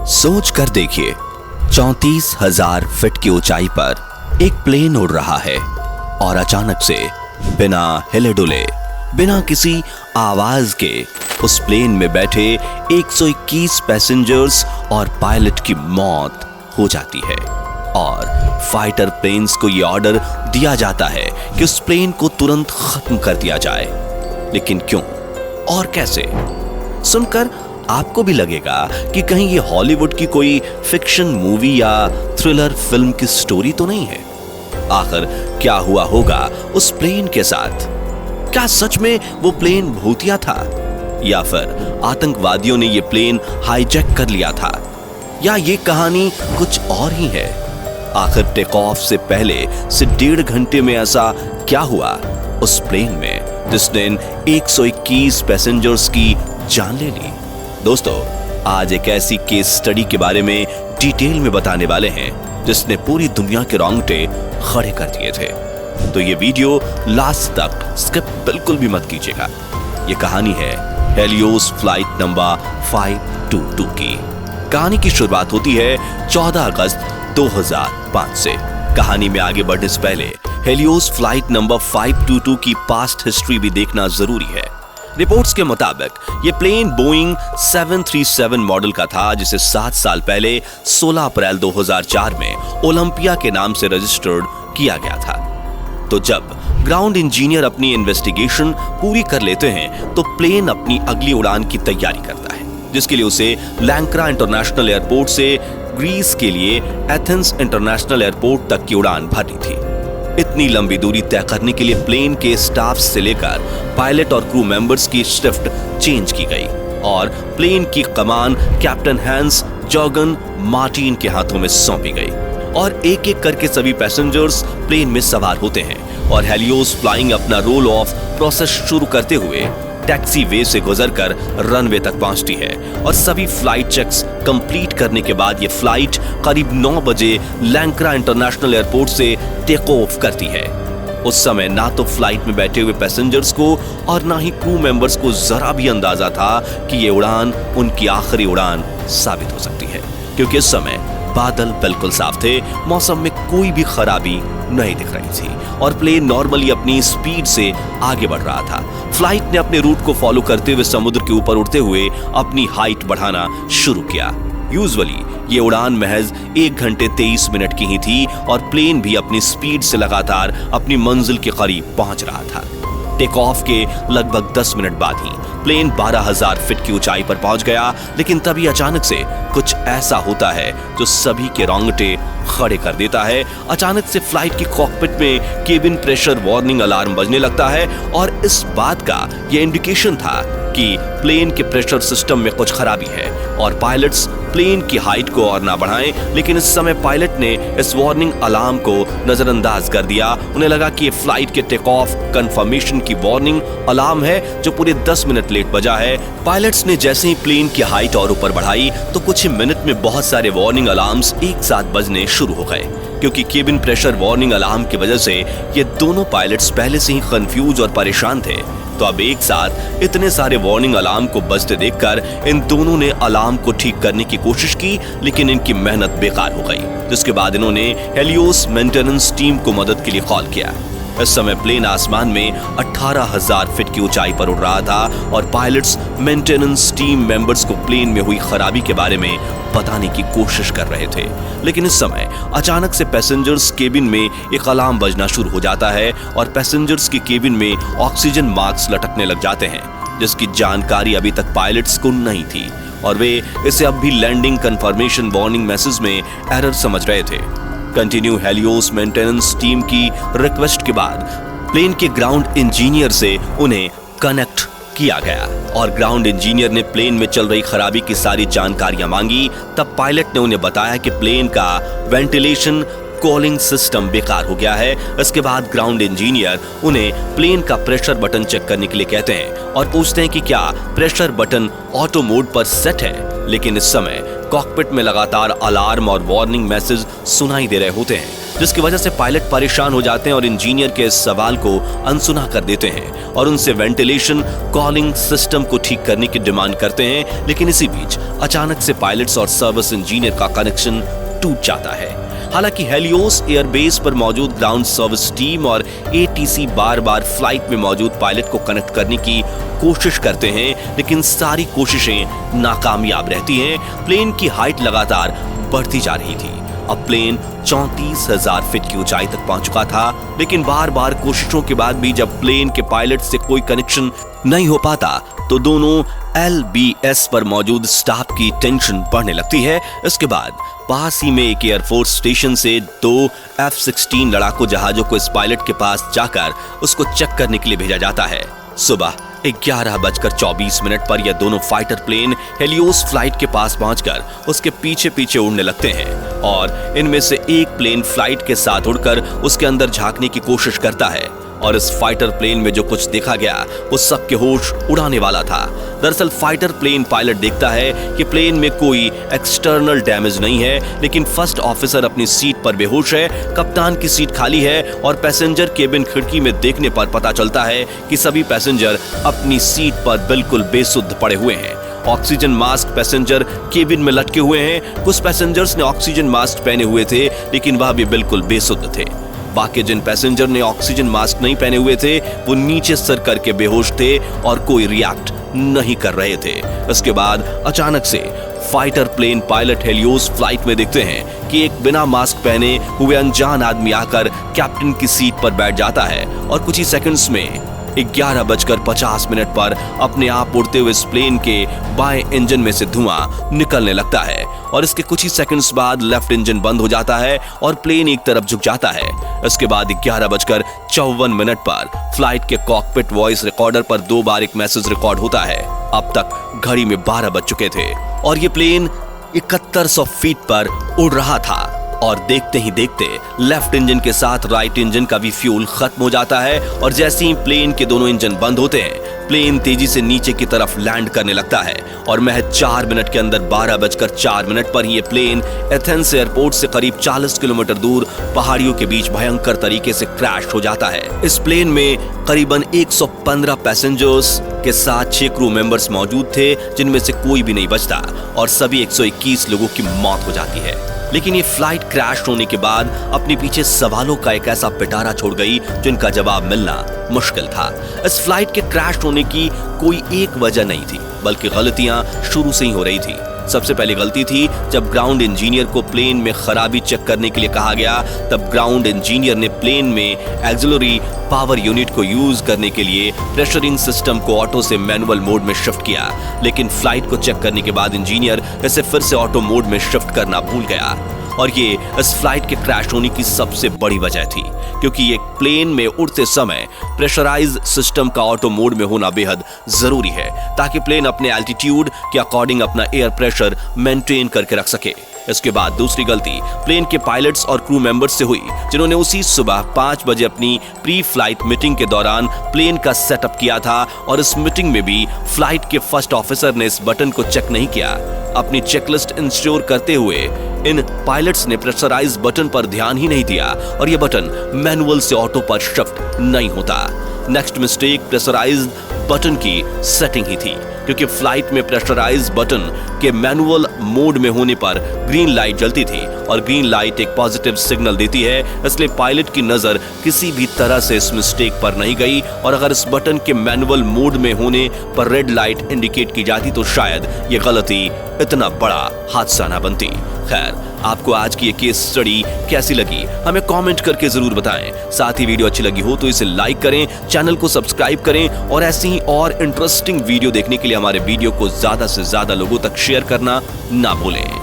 सोच कर देखिए, 34,000 फीट की ऊंचाई पर एक प्लेन उड़ रहा है और अचानक से बिना हिले डुले, बिना किसी आवाज के उस प्लेन में बैठे 121 पैसेंजर्स और पायलट की मौत हो जाती है। और फाइटर प्लेन्स को यह ऑर्डर दिया जाता है कि उस प्लेन को तुरंत खत्म कर दिया जाए। लेकिन क्यों और कैसे? सुनकर आपको भी लगेगा कि कहीं ये हॉलीवुड की कोई फिक्शन मूवी या थ्रिलर फिल्म की स्टोरी तो नहीं है। आखिर क्या हुआ होगा उस प्लेन के साथ? क्या सच में वो प्लेन भूतिया था, या फिर आतंकवादियों ने ये प्लेन हाईजैक कर लिया था, या ये कहानी कुछ और ही है? आखिर टेक ऑफ से पहले से 1.5 घंटे में ऐसा क्या हुआ उस प्लेन में जिसने 121 पैसेंजर्स की जान ले ली? दोस्तों, आज एक ऐसी केस स्टडी के बारे में डिटेल में बताने वाले हैं जिसने पूरी दुनिया के रोंगटे खड़े कर दिए थे। तो ये वीडियो लास्ट तक स्किप बिल्कुल भी मत कीजिएगा। ये कहानी है हेलियोस फ्लाइट नंबर 522 की। कहानी की शुरुआत होती है 14 अगस्त 2005 से। कहानी में आगे बढ़ने से पहले हेलियोस फ्लाइट नंबर 522 की पास्ट हिस्ट्री भी देखना जरूरी है। रिपोर्ट्स के मुताबिक ये प्लेन बोइंग 737 मॉडल का था, जिसे 7 साल पहले 16 अप्रैल 2004 में ओलंपिया के नाम से रजिस्टर्ड किया गया था। तो जब ग्राउंड इंजीनियर अपनी इन्वेस्टिगेशन पूरी कर लेते हैं तो प्लेन अपनी अगली उड़ान की तैयारी करता है, जिसके लिए उसे लैंक्रा इंटरनेशनल एयरपोर्ट से ग्रीस के लिए एथेंस इंटरनेशनल एयरपोर्ट तक की उड़ान भरनी थी। इतनी लंबी दूरी तय करने के लिए प्लेन के स्टाफ से लेकर पायलट और क्रू मेंबर्स की शिफ्ट चेंज की गई और प्लेन की कमान कैप्टन हैंस जॉर्गन मार्टिन के हाथों में सौंपी गई। और एक एक करके सभी पैसेंजर्स प्लेन में सवार होते हैं और हेलियोस फ्लाइंग अपना रोल ऑफ प्रोसेस शुरू करते हुए टैक्सी वे से गुजरकर रनवे तक पहुंचती है। और सभी फ्लाइट चेक्स कंप्लीट करने के बाद ये फ्लाइट करीब 9 बजे लैंक्रा इंटरनेशनल एयरपोर्ट से टेक ऑफ करती है। उस समय ना तो फ्लाइट में बैठे हुए पैसेंजर्स को और ना ही क्रू मेंबर्स को जरा भी अंदाजा था कि ये उड़ान उनकी आखिरी उड़ान साबित हो सकती है, क्योंकि इस समय बादल बिल्कुल साफ थे, मौसम में कोई भी खराबी नहीं दिख रही थी और प्लेन नॉर्मली अपनी स्पीड से आगे बढ़ रहा था। फ्लाइट ने अपने रूट को फॉलो करते हुए समुद्र के ऊपर उड़ते हुए अपनी हाइट बढ़ाना शुरू किया। यूजुअली ये उड़ान महज 1 घंटे 23 मिनट की ही थी और प्लेन भी अपनी स्पीड से लगातार अपनी मंजिल के करीब पहुंच रहा था। टेक ऑफ के लगभग 10 मिनट बाद ही प्लेन 12,000 फीट की ऊंचाई पर पहुंच गया। लेकिन तभी अचानक से कुछ ऐसा होता है जो सभी के रोंगटे खड़े कर देता है। अचानक से फ्लाइट की कॉकपिट में केबिन प्रेशर वार्निंग अलार्म बजने लगता है और इस बात का यह इंडिकेशन था कि प्लेन के प्रेशर सिस्टम में कुछ खराबी है और पायलट्स प्लेन की हाइट को और ना बढ़ाएं। लेकिन इस समय पायलट ने इस वार्निंग अलार्म को नजरअंदाज कर दिया। उन्हें लगा कि ये फ्लाइट के टेक ऑफ कंफर्मेशन की वार्निंग अलार्म है जो पूरे 10 मिनट लेट बजा है। पायलट्स ने जैसे ही प्लेन की हाइट और ऊपर बढ़ाई तो कुछ ही मिनट में बहुत सारे वार्निंग अलार्म्स एक साथ बजने शुरू हो गए। क्योंकि केबिन प्रेशर वार्निंग अलार्म की वजह से ये दोनों पायलट्स पहले से ही कंफ्यूज और परेशान थे। तो अब एक साथ इतने सारे वार्निंग अलार्म को बजते देखकर इन दोनों ने अलार्म को ठीक करने की कोशिश की, लेकिन इनकी मेहनत बेकार हो गई। जिसके बाद इन्होंने हेलियोस मेंटेनेंस टीम को मदद के लिए कॉल किया। इस समय प्लेन आसमान में 18,000 फीट की ऊंचाई पर उड़ रहा था और पायलट्स मेंटेनेंस टीम मेंबर्स को प्लेन में हुई खराबी के बारे में बताने की कोशिश कर रहे थे। लेकिन इस समय अचानक से पैसेंजर्स केबिन में एक अलार्म बजना शुरू हो जाता है और पैसेंजर्स के केबिन में ऑक्सीजन मास्क लटकने लग जाते हैं, जिसकी जानकारी अभी तक पायलट्स को नहीं थी और वे इसे अब भी लैंडिंग कंफर्मेशन वार्निंग मैसेज में एरर समझ रहे थे। कंटिन्यू हेलियोस मेंटेनेंस टीम की रिक्वेस्ट के बाद प्लेन के ग्राउंड इंजीनियर से उन्हें कनेक्ट किया गया और ग्राउंड इंजीनियर ने प्लेन में चल रही खराबी की सारी जानकारियां मांगी। तब पायलट ने उन्हें बताया कि प्लेन का वेंटिलेशन कूलिंग सिस्टम बेकार हो गया है। इसके बाद ग्राउंड इंजीनियर उन्हें प्लेन का प्रेशर बटन चेक करने के लिए कहते हैं और पूछते हैं कि क्या प्रेशर बटन ऑटो मोड पर सेट है। लेकिन इस समय कॉकपिट में लगातार अलार्म और वार्निंग मैसेज सुनाई दे रहे होते हैं, जिसकी वजह से पायलट परेशान हो जाते हैं और इंजीनियर के इस सवाल को अनसुना कर देते हैं और उनसे वेंटिलेशन कॉलिंग सिस्टम को ठीक करने की डिमांड करते हैं। लेकिन इसी बीच अचानक से पायलट्स और सर्विस इंजीनियर का कनेक्शन टूट जाता है। हालांकि हेलियोस एयरबेस पर मौजूद ग्राउंड सर्विस टीम और एटीसी बार बार फ्लाइट में मौजूद पायलट को कनेक्ट करने की कोशिश करते हैं, लेकिन सारी कोशिशें नाकामयाब रहती हैं। प्लेन की हाइट लगातार बढ़ती जा रही थी। अब प्लेन 34,000 फीट की ऊंचाई तक पहुंच चुका था, लेकिन बार बार कोशिशों के बाद भी जब प्लेन के पायलट से कोई कनेक्शन नहीं हो पाता तो दोनों LBS पर मौजूद स्टाफ की टेंशन बढ़ने लगती है। इसके बाद पास ही में एक एयरफोर्स स्टेशन से 2 F-16 लड़ाकू जहाजों को इस पायलट के पास जाकर उसको चेक करने के लिए भेजा जाता है। सुबह 11:24 पर यह दोनों फाइटर प्लेन हेलियोस फ्लाइट के पास पहुंचकर उसके पीछे पीछे उड़ने लगते हैं और इनमें से एक प्लेन फ्लाइट के साथ उड़कर उसके अंदर झांकने की कोशिश करता है और इस फाइटर प्लेन में जो कुछ देखा गया वो सबके होश उड़ाने वाला था। दरअसल फाइटर प्लेन पायलट देखता है कि प्लेन में कोई एक्सटर्नल डैमेज नहीं है, लेकिन फर्स्ट ऑफिसर अपनी सीट पर बेहोश है, कप्तान की सीट खाली है और पैसेंजर केबिन खिड़की में देखने पर पता चलता है कि सभी पैसेंजर अपनी सीट पर बिल्कुल बेसुध पड़े हुए हैं। ऑक्सीजन मास्क पैसेंजर केबिन में लटके हुए हैं। कुछ पैसेंजर्स ने ऑक्सीजन मास्क पहने हुए थे, लेकिन वह भी बिल्कुल बेसुध थे। बाकी जिन पैसेंजर ने ऑक्सीजन मास्क नहीं पहने हुए थे वो नीचे सर करके बेहोश थे और कोई रिएक्ट नहीं कर रहे थे। इसके बाद अचानक से fighter plane pilot Helios flight में देखते हैं कि एक बिना मास्क पहने हुए अनजान आदमी आकर कैप्टन की सीट पर बैठ जाता है और कुछ ही सेकंड्स में 11:50 पर अपने आप उड़ते हुए इस प्लेन के बाएं इंजन में से धुआं निकलने लगता है और इसके कुछ ही सेकंड्स बाद लेफ्ट इंजन बंद हो जाता है और प्लेन एक तरफ झुक जाता है। इसके बाद 11:54 पर फ्लाइट के कॉकपिट वॉइस रिकॉर्डर पर 2 बार एक मैसेज रिकॉर्ड होता है। अब तक घड़ी में 12 बज चुके थे और ये प्लेन 7100 फीट पर उड़ रहा था और देखते ही देखते लेफ्ट इंजन के साथ राइट इंजन का भी फ्यूल खत्म हो जाता है और जैसे ही प्लेन के दोनों इंजन बंद होते हैं प्लेन तेजी से नीचे की तरफ लैंड करने लगता है और महज 4 मिनट के अंदर 12:04 पर ये प्लेन एथेंस एयरपोर्ट से करीब 40 किलोमीटर दूर पहाड़ियों के बीच भयंकर तरीके से क्रैश हो जाता है। इस प्लेन में करीबन 115 पैसेंजर्स के साथ 6 क्रू मेंबर्स मौजूद थे, जिनमें से कोई भी नहीं बचता और सभी 121 लोगों की मौत हो जाती है। लेकिन ये फ्लाइट क्रैश होने के बाद अपने पीछे सवालों का एक ऐसा पिटारा छोड़ गई जिनका जवाब मिलना मुश्किल था। इस फ्लाइट के क्रैश होने की कोई एक वजह नहीं थी, बल्कि गलतियां शुरू से ही हो रही थी। सबसे पहली गलती थी जब ग्राउंड इंजीनियर को प्लेन में खराबी चेक करने के लिए कहा गया, तब ग्राउंड इंजीनियर ने प्लेन में एक्सिलरी पावर यूनिट को यूज करने के लिए प्रेशरिंग सिस्टम को ऑटो से मैनुअल मोड में शिफ्ट किया, लेकिन फ्लाइट को चेक करने के बाद इंजीनियर इसे फिर से ऑटो मोड में शिफ्ट करना भूल गया और ये इस फ्लाइट के क्रैश होने की सबसे बड़ी वजह थी, क्योंकि एक प्लेन में उड़ते समय प्रेशराइज सिस्टम का ऑटो मोड में होना बेहद जरूरी है ताकि प्लेन अपने एल्टीट्यूड के अकॉर्डिंग अपना एयर प्रेशर मेंटेन करके रख सके। इसके बाद दूसरी गलती प्लेन के पायलट्स और क्रू मेंबर्स से हुई, जिन्होंने उसी सुबह 5 बजे अपनी प्री फ्लाइट मीटिंग के दौरान प्लेन का सेटअप किया था और इस मीटिंग में भी फ्लाइट के फर्स्ट ऑफिसर ने इस बटन को चेक नहीं किया। अपनी चेकलिस्ट इंश्योर करते हुए इन पायलट्स ने प्रेशराइज बटन पर ध्यान ही नहीं दिया और यह बटन मैनुअल से ऑटो पर शिफ्ट नहीं होता। नेक्स्ट मिस्टेक प्रेशराइज्ड बटन की सेटिंग ही थी, क्योंकि फ्लाइट में प्रेशराइज्ड बटन के मैनुअल मोड में होने पर ग्रीन लाइट जलती थी और ग्रीन लाइट एक पॉजिटिव सिग्नल देती है, इसलिए पायलट की नजर किसी भी तरह से इस मिस्टेक पर नहीं गई और अगर इस बटन के मैनुअल मोड में होने पर रेड लाइट इंडिकेट की जाती तो शायद ये गलती इतना बड़ा हादसा ना बनती। खैर, आपको आज की ये केस स्टडी कैसी लगी हमें कमेंट करके जरूर बताएं। साथ ही वीडियो अच्छी लगी हो तो इसे लाइक करें, चैनल को सब्सक्राइब करें और ऐसी ही और इंटरेस्टिंग वीडियो देखने के लिए हमारे वीडियो को ज्यादा से ज्यादा लोगों तक शेयर करना ना भूलें।